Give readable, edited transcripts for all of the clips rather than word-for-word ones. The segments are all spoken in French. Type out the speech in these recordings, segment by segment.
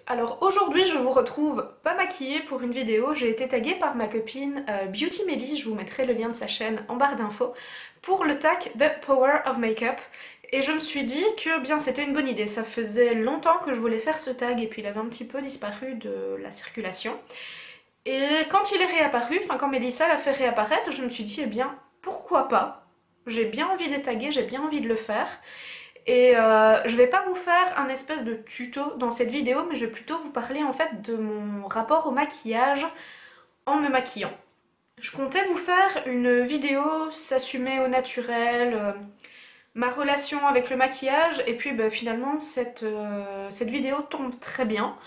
Alors aujourd'hui je vous retrouve pas maquillée pour une vidéo, j'ai été taguée par ma copine Beauty Melly, je vous mettrai le lien de sa chaîne en barre d'infos, pour le tag The Power of Makeup. Et je me suis dit que bien c'était une bonne idée, ça faisait longtemps que je voulais faire ce tag et puis il avait un petit peu disparu de la circulation. Et quand il est réapparu, enfin quand Mélissa l'a fait réapparaître, je me suis dit eh bien pourquoi pas, j'ai bien envie de taguer, j'ai bien envie de le faire. Et je vais pas vous faire un espèce de tuto dans cette vidéo, mais je vais plutôt vous parler en fait de mon rapport au maquillage en me maquillant. Je comptais vous faire une vidéo s'assumer au naturel, ma relation avec le maquillage, et puis finalement cette vidéo tombe très bien.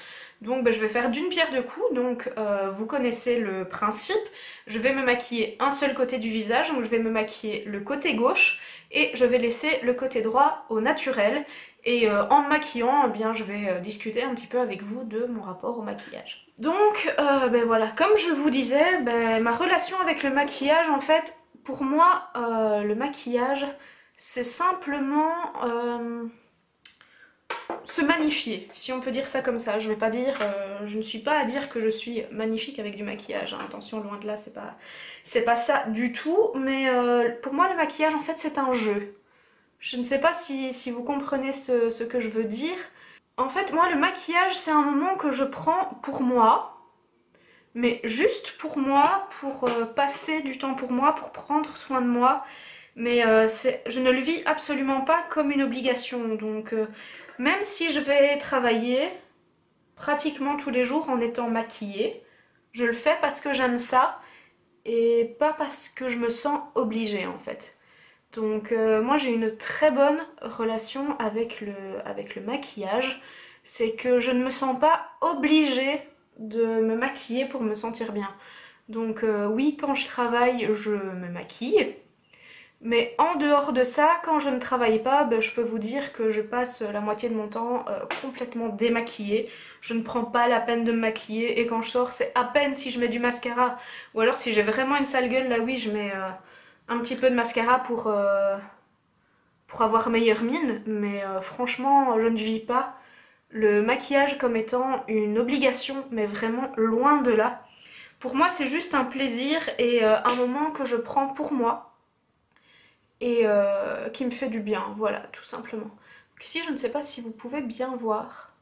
Donc je vais faire d'une pierre deux coups, donc vous connaissez le principe. Je vais me maquiller un seul côté du visage, donc je vais me maquiller le côté gauche et je vais laisser le côté droit au naturel. Et en me maquillant, eh bien, je vais discuter un petit peu avec vous de mon rapport au maquillage. Donc voilà, comme je vous disais, ma relation avec le maquillage, en fait, pour moi, le maquillage, c'est simplement se magnifier, si on peut dire ça comme ça. Je vais pas dire, je ne suis pas à dire que je suis magnifique avec du maquillage, hein. Attention, loin de là, c'est pas ça du tout. Mais pour moi, le maquillage, en fait, c'est un jeu. Je ne sais pas si vous comprenez ce que je veux dire. En fait, moi, le maquillage, c'est un moment que je prends pour moi, mais juste pour moi, pour passer du temps pour moi, pour prendre soin de moi. Mais je ne le vis absolument pas comme une obligation. Donc même si je vais travailler pratiquement tous les jours en étant maquillée, je le fais parce que j'aime ça et pas parce que je me sens obligée en fait. Donc moi j'ai une très bonne relation avec le maquillage. C'est que je ne me sens pas obligée de me maquiller pour me sentir bien. Donc oui, quand je travaille, je me maquille. Mais en dehors de ça, quand je ne travaille pas, je peux vous dire que je passe la moitié de mon temps complètement démaquillée. Je ne prends pas la peine de me maquiller et quand je sors, c'est à peine si je mets du mascara. Ou alors si j'ai vraiment une sale gueule, là oui, je mets un petit peu de mascara pour avoir meilleure mine. Mais franchement, je ne vis pas le maquillage comme étant une obligation, mais vraiment loin de là. Pour moi, c'est juste un plaisir et un moment que je prends pour moi et qui me fait du bien, voilà, tout simplement. Donc ici, je ne sais pas si vous pouvez bien voir.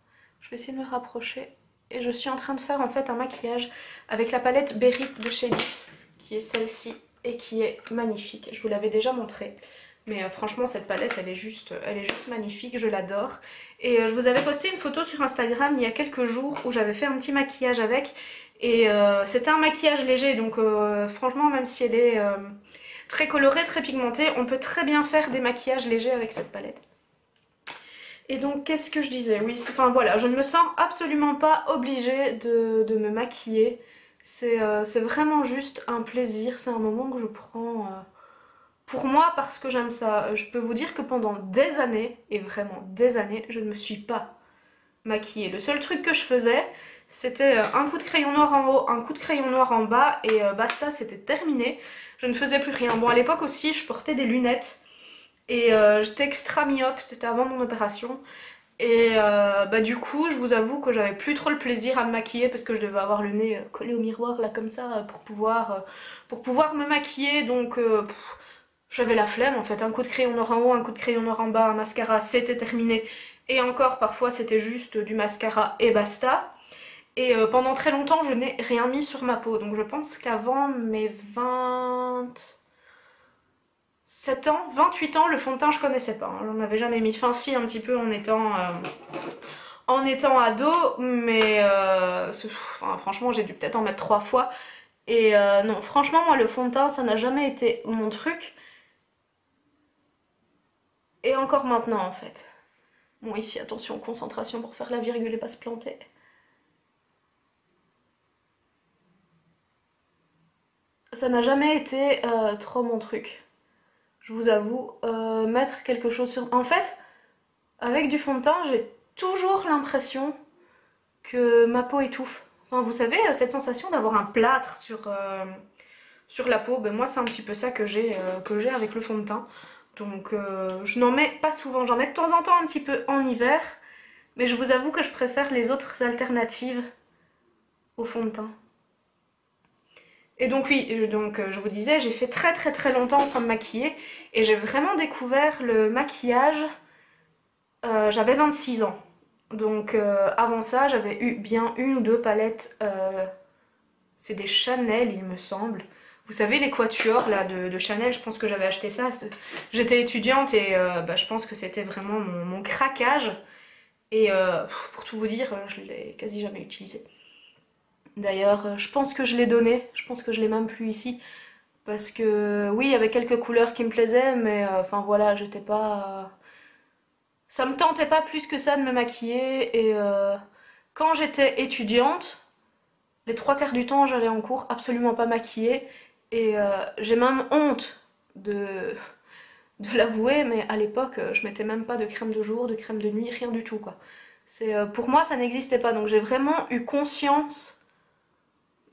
Je vais essayer de me rapprocher. Et je suis en train de faire en fait un maquillage avec la palette Berry de chez Liss, qui est celle-ci et qui est magnifique. Je vous l'avais déjà montré. Mais franchement, cette palette, elle est juste magnifique, je l'adore. Et je vous avais posté une photo sur Instagram il y a quelques jours où j'avais fait un petit maquillage avec. Et c'était un maquillage léger, donc franchement, même si elle est très colorée, très pigmentée, on peut très bien faire des maquillages légers avec cette palette. Et donc, qu'est-ce que je disais? Oui, enfin voilà, je ne me sens absolument pas obligée de me maquiller. C'est vraiment juste un plaisir, c'est un moment que je prends pour moi parce que j'aime ça. Je peux vous dire que pendant des années, et vraiment des années, je ne me suis pas maquillée. Le seul truc que je faisais, c'était un coup de crayon noir en haut, un coup de crayon noir en bas et basta, c'était terminé. Je ne faisais plus rien. Bon, à l'époque aussi, je portais des lunettes et j'étais extra myope, c'était avant mon opération. Et du coup, je vous avoue que j'avais plus trop le plaisir à me maquiller parce que je devais avoir le nez collé au miroir là comme ça pour pouvoir me maquiller. Donc j'avais la flemme en fait. Un coup de crayon noir en haut, un coup de crayon noir en bas, un mascara, c'était terminé. Et encore, parfois, c'était juste du mascara et basta. Et pendant très longtemps, je n'ai rien mis sur ma peau. Donc je pense qu'avant mes 27 ans, 28 ans, le fond de teint, je connaissais pas, hein. J'en avais jamais mis. Enfin, si, un petit peu en étant ado, mais enfin, franchement, j'ai dû peut-être en mettre 3 fois. Et non, franchement, moi, le fond de teint, ça n'a jamais été mon truc. Et encore maintenant, en fait. Bon, ici, attention, concentration pour faire la virgule et pas se planter. Ça n'a jamais été trop mon truc. Je vous avoue, mettre quelque chose sur... En fait, avec du fond de teint, j'ai toujours l'impression que ma peau étouffe. Enfin, vous savez, cette sensation d'avoir un plâtre sur la peau, moi c'est un petit peu ça que j'ai avec le fond de teint. Donc je n'en mets pas souvent, j'en mets de temps en temps un petit peu en hiver, Mais je vous avoue que je préfère les autres alternatives au fond de teint. Et donc oui, je vous disais, j'ai fait très très très longtemps sans me maquiller et j'ai vraiment découvert le maquillage, j'avais 26 ans. Donc avant ça, j'avais eu bien une ou deux palettes, c'est des Chanel il me semble. Vous savez les quatuors là de Chanel, je pense que j'avais acheté ça, j'étais étudiante et je pense que c'était vraiment mon craquage. Et pour tout vous dire, je l'ai quasi jamais utilisé. D'ailleurs, je pense que je l'ai donné, je pense que je l'ai même plus ici. Parce que oui, il y avait quelques couleurs qui me plaisaient, mais enfin voilà, j'étais pas... Ça me tentait pas plus que ça de me maquiller. Et quand j'étais étudiante, les trois quarts du temps, j'allais en cours absolument pas maquillée. Et j'ai même honte de l'avouer, mais à l'époque, je mettais même pas de crème de jour, de crème de nuit, rien du tout quoi. Pour moi, ça n'existait pas. Donc j'ai vraiment eu conscience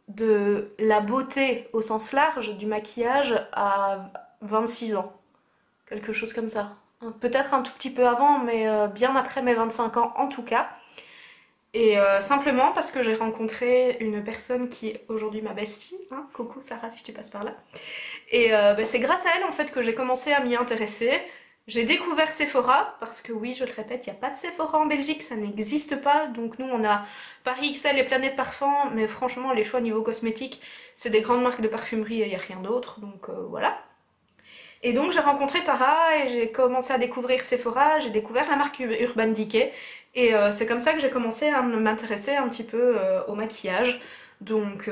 de la beauté au sens large du maquillage à 26 ans. Quelque chose comme ça. Peut-être un tout petit peu avant, mais bien après mes 25 ans en tout cas. Et simplement parce que j'ai rencontré une personne qui est aujourd'hui ma bestie. Hein, coucou Sarah si tu passes par là. Et c'est grâce à elle en fait que j'ai commencé à m'y intéresser. J'ai découvert Sephora, parce que oui, je le répète, il n'y a pas de Sephora en Belgique, ça n'existe pas. Donc nous, on a Paris XL et Planète Parfum, mais franchement, les choix niveau cosmétique, c'est des grandes marques de parfumerie et il n'y a rien d'autre, donc voilà. Et donc j'ai rencontré Sarah et j'ai commencé à découvrir Sephora, j'ai découvert la marque Urban Decay. Et c'est comme ça que j'ai commencé à m'intéresser un petit peu au maquillage. Donc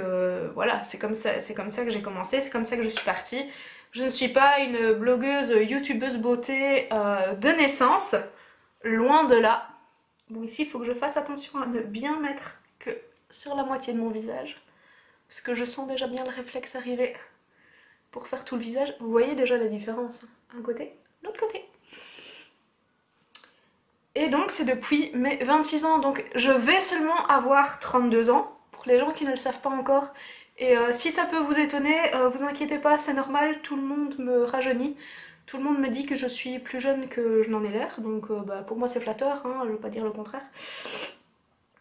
voilà, c'est comme ça que j'ai commencé, c'est comme ça que je suis partie. Je ne suis pas une blogueuse, youtubeuse beauté de naissance, loin de là. Bon ici il faut que je fasse attention à ne bien mettre que sur la moitié de mon visage, parce que je sens déjà bien le réflexe arriver pour faire tout le visage. Vous voyez déjà la différence, un côté, l'autre côté. Et donc c'est depuis mes 26 ans, donc je vais seulement avoir 32 ans, pour les gens qui ne le savent pas encore. Et si ça peut vous étonner, vous inquiétez pas, c'est normal, tout le monde me rajeunit. Tout le monde me dit que je suis plus jeune que je n'en ai l'air, donc pour moi c'est flatteur, hein, je veux pas dire le contraire.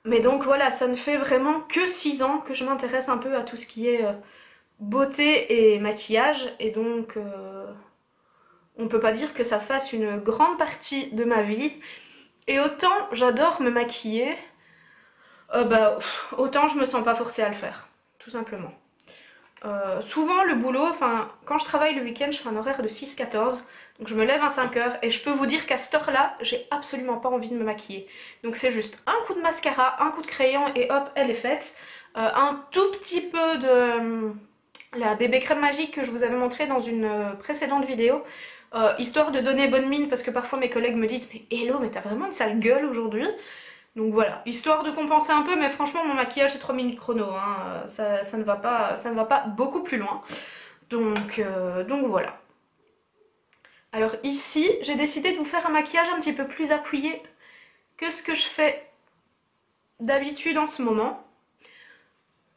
Mais donc voilà, ça ne fait vraiment que 6 ans que je m'intéresse un peu à tout ce qui est beauté et maquillage, et donc on peut pas dire que ça fasse une grande partie de ma vie. Et autant j'adore me maquiller, autant je me sens pas forcée à le faire, tout simplement. Souvent le boulot, enfin quand je travaille le week-end, je fais un horaire de 6-14, donc je me lève à 5 heures et je peux vous dire qu'à cette heure-là, j'ai absolument pas envie de me maquiller. Donc c'est juste un coup de mascara, un coup de crayon et hop, elle est faite. Un tout petit peu de la bébé crème magique que je vous avais montré dans une précédente vidéo, histoire de donner bonne mine parce que parfois mes collègues me disent mais hello, mais t'as vraiment une sale gueule aujourd'hui. Donc voilà, histoire de compenser un peu, mais franchement mon maquillage c'est 3 minutes chrono, hein. Ça ne va pas beaucoup plus loin. Donc voilà. Alors ici, j'ai décidé de vous faire un maquillage un petit peu plus appuyé que ce que je fais d'habitude en ce moment.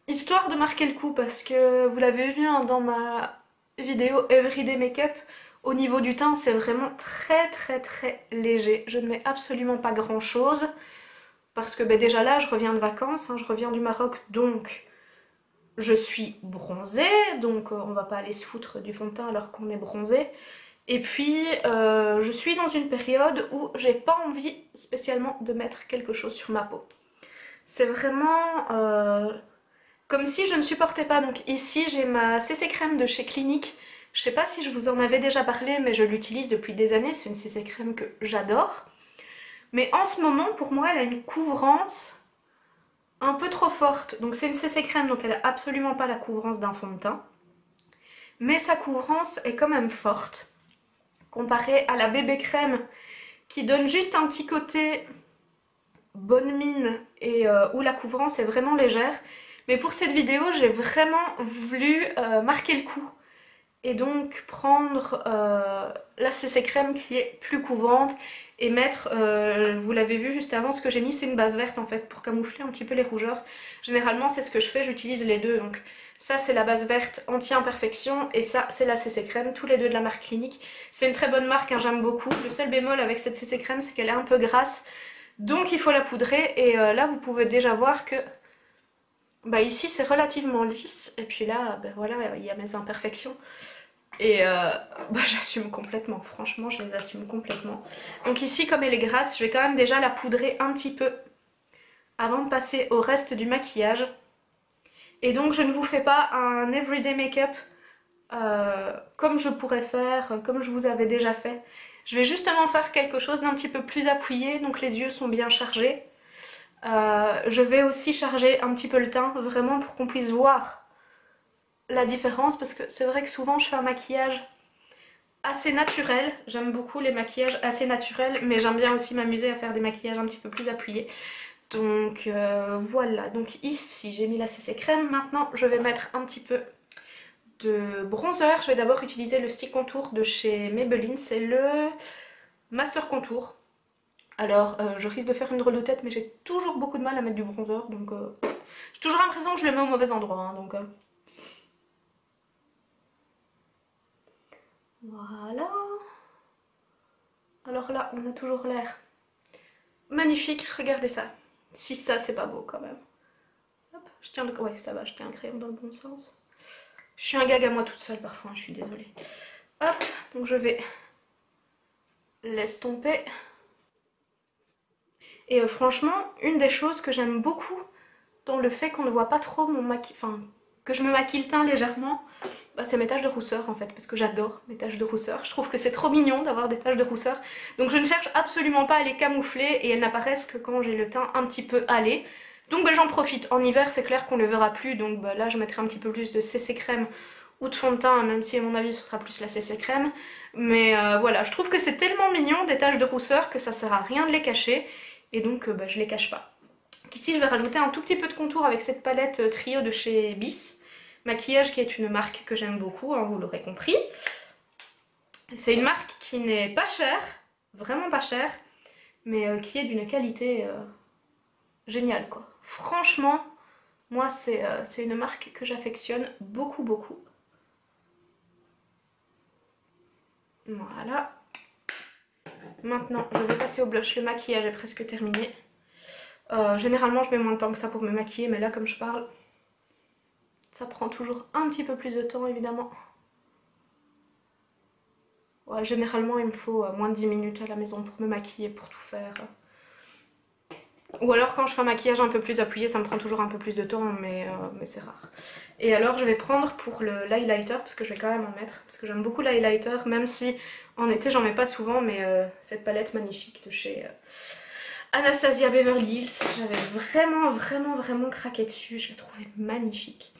Histoire de marquer le coup, parce que vous l'avez vu hein, dans ma vidéo Everyday Makeup, au niveau du teint c'est vraiment très très très léger. Je ne mets absolument pas grand chose. Parce que déjà là, je reviens de vacances, hein, je reviens du Maroc, donc je suis bronzée, donc on va pas aller se foutre du fond de teint alors qu'on est bronzé. Et puis, je suis dans une période où j'ai pas envie spécialement de mettre quelque chose sur ma peau. C'est vraiment comme si je ne supportais pas. Donc ici, j'ai ma CC crème de chez Clinique. Je sais pas si je vous en avais déjà parlé, mais je l'utilise depuis des années. C'est une CC crème que j'adore. Mais en ce moment, pour moi, elle a une couvrance un peu trop forte. Donc c'est une CC crème, donc elle a absolument pas la couvrance d'un fond de teint. Mais sa couvrance est quand même forte. Comparée à la bébé crème qui donne juste un petit côté bonne mine et où la couvrance est vraiment légère. Mais pour cette vidéo, j'ai vraiment voulu marquer le coup. Et donc prendre la CC crème qui est plus couvrante et mettre, vous l'avez vu juste avant, ce que j'ai mis c'est une base verte en fait pour camoufler un petit peu les rougeurs. Généralement c'est ce que je fais, j'utilise les deux. Donc ça c'est la base verte anti-imperfection et ça c'est la CC crème, tous les deux de la marque Clinique. C'est une très bonne marque, hein, j'aime beaucoup. Le seul bémol avec cette CC crème c'est qu'elle est un peu grasse. Donc il faut la poudrer et là vous pouvez déjà voir que bah ici c'est relativement lisse et puis là ben voilà il y a mes imperfections et bah, j'assume complètement, franchement je les assume complètement. Donc ici comme elle est grasse je vais quand même déjà la poudrer un petit peu avant de passer au reste du maquillage. Et donc je ne vous fais pas un everyday make-up comme je pourrais faire, comme je vous avais déjà fait. Je vais justement faire quelque chose d'un petit peu plus appuyé, donc les yeux sont bien chargés. Je vais aussi charger un petit peu le teint, vraiment pour qu'on puisse voir la différence, parce que c'est vrai que souvent je fais un maquillage assez naturel. J'aime beaucoup les maquillages assez naturels, mais j'aime bien aussi m'amuser à faire des maquillages un petit peu plus appuyés. Donc voilà, donc ici j'ai mis la CC crème. Maintenant je vais mettre un petit peu de bronzer. Je vais d'abord utiliser le stick contour de chez Maybelline, c'est le Master Contour. Alors je risque de faire une drôle de tête mais j'ai toujours beaucoup de mal à mettre du bronzer, donc j'ai toujours l'impression que je le mets au mauvais endroit, hein, donc voilà. Alors là on a toujours l'air magnifique, regardez ça. Si ça c'est pas beau quand même. Hop, je tiens le... ouais ça va, je tiens un crayon dans le bon sens. Je suis un gag à moi toute seule parfois, je suis désolée. Hop, donc je vais l'estomper. Et franchement, une des choses que j'aime beaucoup dans le fait qu'on ne voit pas trop mon maquillage, enfin que je me maquille le teint légèrement, bah, c'est mes taches de rousseur en fait, parce que j'adore mes taches de rousseur. Je trouve que c'est trop mignon d'avoir des taches de rousseur. Donc je ne cherche absolument pas à les camoufler et elles n'apparaissent que quand j'ai le teint un petit peu hâlé. Donc bah, j'en profite. En hiver c'est clair qu'on ne le verra plus, donc bah, là je mettrai un petit peu plus de CC crème ou de fond de teint, même si à mon avis ce sera plus la CC crème. Mais voilà, je trouve que c'est tellement mignon des taches de rousseur que ça sert à rien de les cacher. Et donc bah, je les cache pas. Ici je vais rajouter un tout petit peu de contour avec cette palette Trio de chez Bis. Maquillage qui est une marque que j'aime beaucoup, hein, vous l'aurez compris. C'est une marque qui n'est pas chère, vraiment pas chère, mais qui est d'une qualité géniale quoi. Franchement, moi c'est une marque que j'affectionne beaucoup beaucoup. Voilà. Maintenant je vais passer au blush, le maquillage est presque terminé. Généralement je mets moins de temps que ça pour me maquiller, mais là comme je parle, ça prend toujours un petit peu plus de temps évidemment. Ouais, généralement il me faut moins de 10 minutes à la maison pour me maquiller, pour tout faire. Ou alors quand je fais un maquillage un peu plus appuyé, ça me prend toujours un peu plus de temps, mais c'est rare. Et alors je vais prendre pour l'highlighter, parce que je vais quand même en mettre, parce que j'aime beaucoup l'highlighter, même si en été j'en mets pas souvent, mais cette palette magnifique de chez Anastasia Beverly Hills, j'avais vraiment craqué dessus, je la trouvais magnifique.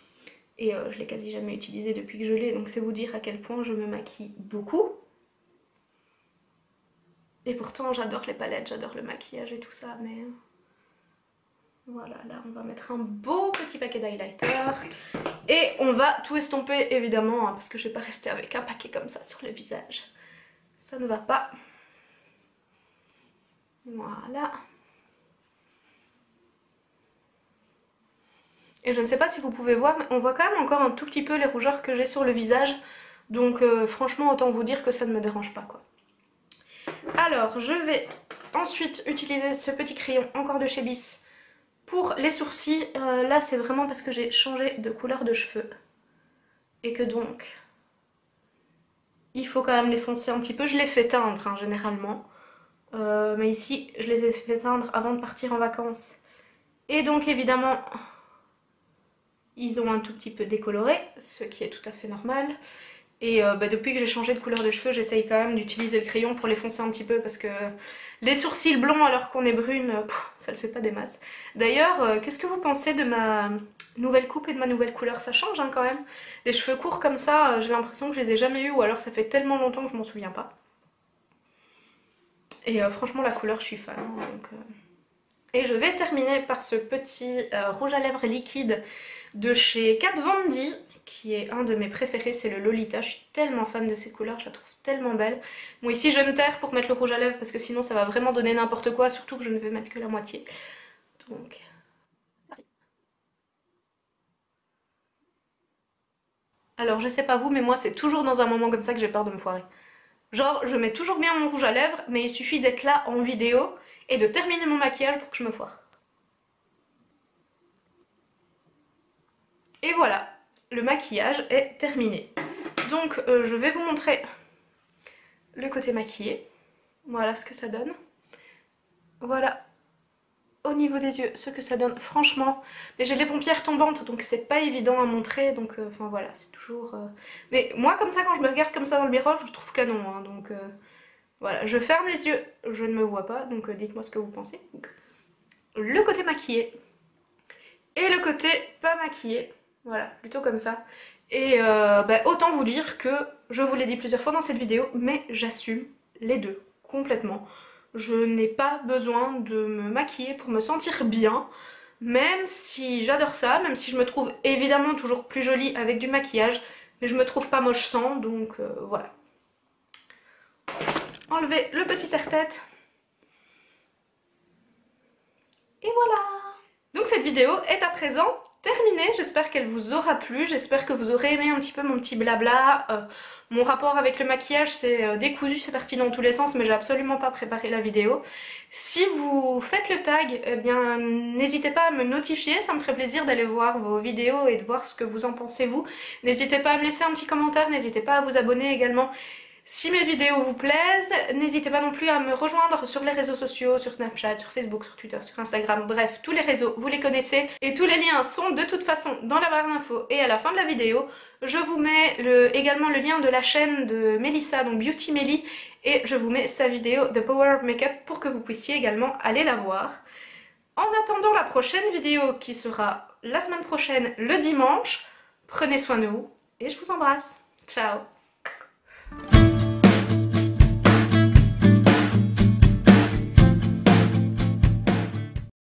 Et je l'ai quasi jamais utilisée depuis que je l'ai, donc c'est vous dire à quel point je me maquille beaucoup. Et pourtant j'adore les palettes, j'adore le maquillage et tout ça, mais... Voilà, là on va mettre un beau petit paquet d'highlighter. Et on va tout estomper évidemment, hein, parce que je vais pas rester avec un paquet comme ça sur le visage. Ça ne va pas. Voilà. Et je ne sais pas si vous pouvez voir, mais on voit quand même encore un tout petit peu les rougeurs que j'ai sur le visage. Donc franchement autant vous dire que ça ne me dérange pas quoi. Alors je vais ensuite utiliser ce petit crayon encore de chez Bis pour les sourcils. Là c'est vraiment parce que j'ai changé de couleur de cheveux. Et que donc il faut quand même les foncer un petit peu. Je les fais teindre hein, généralement. Mais ici je les ai fait teindre avant de partir en vacances. Et donc évidemment ils ont un tout petit peu décoloré, ce qui est tout à fait normal. Et bah, depuis que j'ai changé de couleur de cheveux, j'essaye quand même d'utiliser le crayon pour les foncer un petit peu parce que les sourcils blonds alors qu'on est brune, ça le fait pas des masses. D'ailleurs, qu'est-ce que vous pensez de ma nouvelle coupe et de ma nouvelle couleur? Ça change hein, quand même. Les cheveux courts comme ça, j'ai l'impression que je les ai jamais eus ou alors ça fait tellement longtemps que je m'en souviens pas. Et franchement la couleur je suis fan. Hein, donc, Et je vais terminer par ce petit rouge à lèvres liquide de chez Kat Von D, qui est un de mes préférés, c'est le Lolita. Je suis tellement fan de cette couleur, je la trouve tellement belle. Bon ici je me terre pour mettre le rouge à lèvres parce que sinon ça va vraiment donner n'importe quoi, surtout que je ne vais mettre que la moitié. Donc... Alors je sais pas vous, mais moi c'est toujours dans un moment comme ça que j'ai peur de me foirer. Genre je mets toujours bien mon rouge à lèvres, mais il suffit d'être là en vidéo et de terminer mon maquillage pour que je me foire. Et voilà, le maquillage est terminé. Donc je vais vous montrer le côté maquillé. Voilà ce que ça donne. Voilà au niveau des yeux ce que ça donne, franchement. Mais j'ai les paupières tombantes donc c'est pas évident à montrer, donc enfin voilà, c'est toujours... Mais moi comme ça, quand je me regarde comme ça dans le miroir, je trouve canon, hein, donc voilà. Je ferme les yeux, je ne me vois pas, donc dites-moi ce que vous pensez. Donc, le côté maquillé et le côté pas maquillé, voilà, plutôt comme ça. Et bah, autant vous dire que, je vous l'ai dit plusieurs fois dans cette vidéo, mais j'assume les deux, complètement. Je n'ai pas besoin de me maquiller pour me sentir bien, même si j'adore ça, même si je me trouve évidemment toujours plus jolie avec du maquillage, mais je me trouve pas moche sans, donc voilà. Enlever le petit serre-tête. Et voilà! Donc cette vidéo est à présent terminée, j'espère qu'elle vous aura plu, j'espère que vous aurez aimé un petit peu mon petit blabla. Mon rapport avec le maquillage c'est décousu, c'est parti dans tous les sens, mais j'ai absolument pas préparé la vidéo. Si vous faites le tag, eh bien n'hésitez pas à me notifier, ça me ferait plaisir d'aller voir vos vidéos et de voir ce que vous en pensez vous. N'hésitez pas à me laisser un petit commentaire, n'hésitez pas à vous abonner également. Si mes vidéos vous plaisent, n'hésitez pas non plus à me rejoindre sur les réseaux sociaux, sur Snapchat, sur Facebook, sur Twitter, sur Instagram, bref, tous les réseaux, vous les connaissez. Et tous les liens sont de toute façon dans la barre d'infos et à la fin de la vidéo. Je vous mets également le lien de la chaîne de Melissa, donc Beauty Melly, et je vous mets sa vidéo The Power of Makeup pour que vous puissiez également aller la voir. En attendant la prochaine vidéo qui sera la semaine prochaine, le dimanche, prenez soin de vous et je vous embrasse. Ciao!